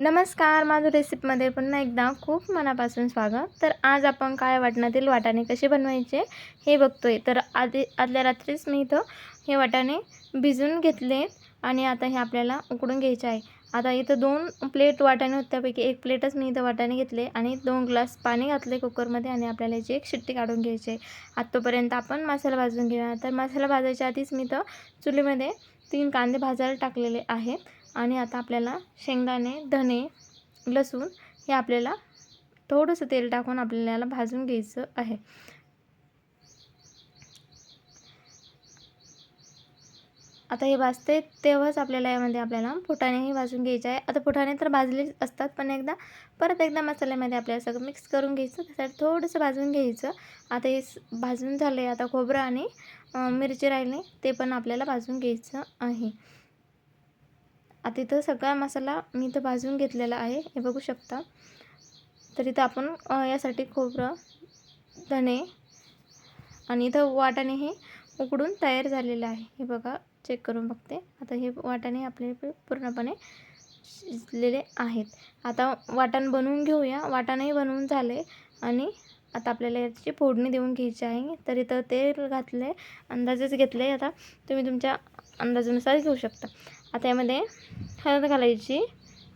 नमस्कार, माझं रेसिपीमध्ये पुन्हा एकदा खूप मनापासून स्वागत. तर आज आपण काळ्या वाटणातील वाटाणे कसे बनवायचे हे बघतोय. तर आदल्या रात्रीच मी इथं हे वाटाणे भिजवून घेतले आणि आता हे आपल्याला उकडून घ्यायचे आहे. आता इथं 2 प्लेट वाटाणे होते, त्यापैकी 1 प्लेटच मी इथं वाटाणे घेतले आणि 2 ग्लास पाणी घातले कुकरमध्ये आणि आपल्याला याची 1 शिट्टी काढून घ्यायची आहे. आतापर्यंत आपण मसाला भाजून घेऊया. तर मसाला भाजायच्या आधीच मी इथं चुलीमध्ये 3 कांदे भाजायला टाकलेले आहेत. आणि आता आपल्याला शेंगदाणे, धने, लसूण हे आपल्याला थोडंसं तेल टाकून आपल्याला भाजून घ्यायचं आहे. आता हे भाजते तेव्हाच आपल्याला फुटाणेही भाजून घ्यायचे आहे. आता फुटाणे तर भाजलेच असतात, पण परत एकदा मसाल्यामध्ये आपल्याला सगळं मिक्स करून घ्यायचं. त्यासाठी थोडंसं भाजून घ्यायचं. आता हे भाजून झालं आहे. आता खोबरं आणि मिरची राहिली, ते पण आपल्याला भाजून घ्यायचं आहे. आता इथं सगळा मसाला मी इथं भाजून घेतलेला आहे, हे बघू शकता. तर इथं आपण यासाठी खोबरं, धने आणि इथं वाटाणे हे उकडून तयार झालेले आहे. हे बघा, चेक करून बघते. आता हे वाटाणे आपले पूर्णपणे शिजलेले आहेत. आता वाटण बनवून घेऊया. वाटाणेही बनवून झाले आणि आता आपल्याला याची फोडणी देऊन घ्यायची आहे. तर इथं तेल घातले, अंदाजेच घेतले. आता तुम्ही तुमच्या अंदाजानुसार घेऊ शकता. आता यामध्ये हळद घालायची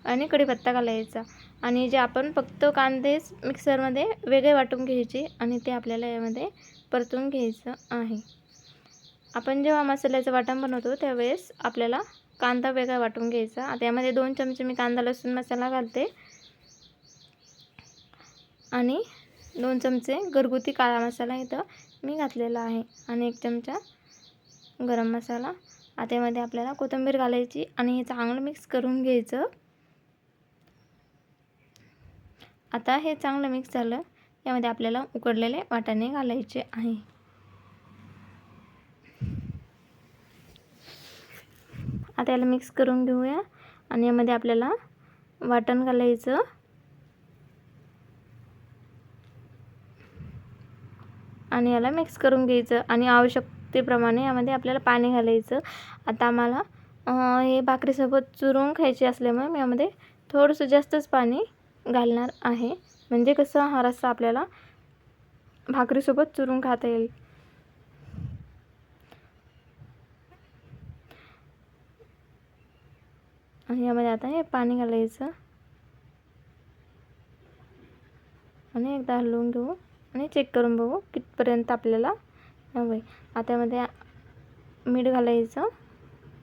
आणि कढीपत्ता घालायचा आणि जे आपण फक्त कांदे मिक्सरमध्ये वेगळे वाटून घ्यायचे आणि ते आपल्याला यामध्ये परतून घ्यायचं आहे. आपण जेव्हा मसाल्याचं वाटण बनवतो त्यावेळेस आपल्याला कांदा वेगळा वाटून घ्यायचा. आता यामध्ये 2 चमचे मी कांदा लसूण मसाला घालते आणि 2 चमचे घरगुती काळा मसाला इथं मी घातलेला आहे आणि 1 चमचा गरम मसाला. आता यामध्ये आपल्याला कोथिंबीर घालायची आणि हे चांगलं मिक्स करून घ्यायचं. आता हे चांगलं मिक्स झालं, यामध्ये आपल्याला उकडलेले वाटाणे घालायचे आहे. आता याला मिक्स करून घेऊया आणि यामध्ये आपल्याला वाटण घालायचं आणि याला मिक्स करून घ्यायचं आणि आवश्यकतेप्रमाणे यामध्ये आपल्याला पाणी घालायचं. आता आम्हाला हे भाकरीसोबत चुरून खायचे असल्यामुळे मी यामध्ये थोडंसं जास्तच पाणी घालणार आहे, म्हणजे कसं हा रस्सा आपल्याला भाकरीसोबत चुरून खाता येईल. आणि यामध्ये आता हे पाणी घालायचं आणि एकदा हलवून घेऊ आणि चेक करून बघू कितपर्यंत आपल्याला हवं आहे. आता यामध्ये मीठ घालायचं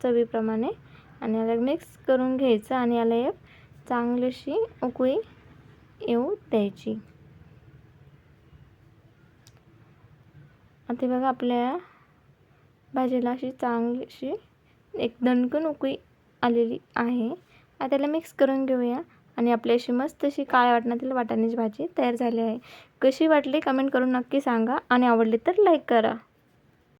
चवीप्रमाणे आणि याला मिक्स करून घ्यायचं आणि याला एक चांगलीशी उकळी येऊ द्यायची. आता बघा, आपल्या भाजीला अशी चांगलीशी एक दणकन उकळी आलेली आहे. आता त्याला मिक्स करून घेऊया आणि आपली अशी मस्त अशी काळ्या वाटणातील वाटाण्याची भाजी तयार झाली आहे. कशी वाटली कमेंट करून नक्की सांगा आणि आवडली तर लाईक करा.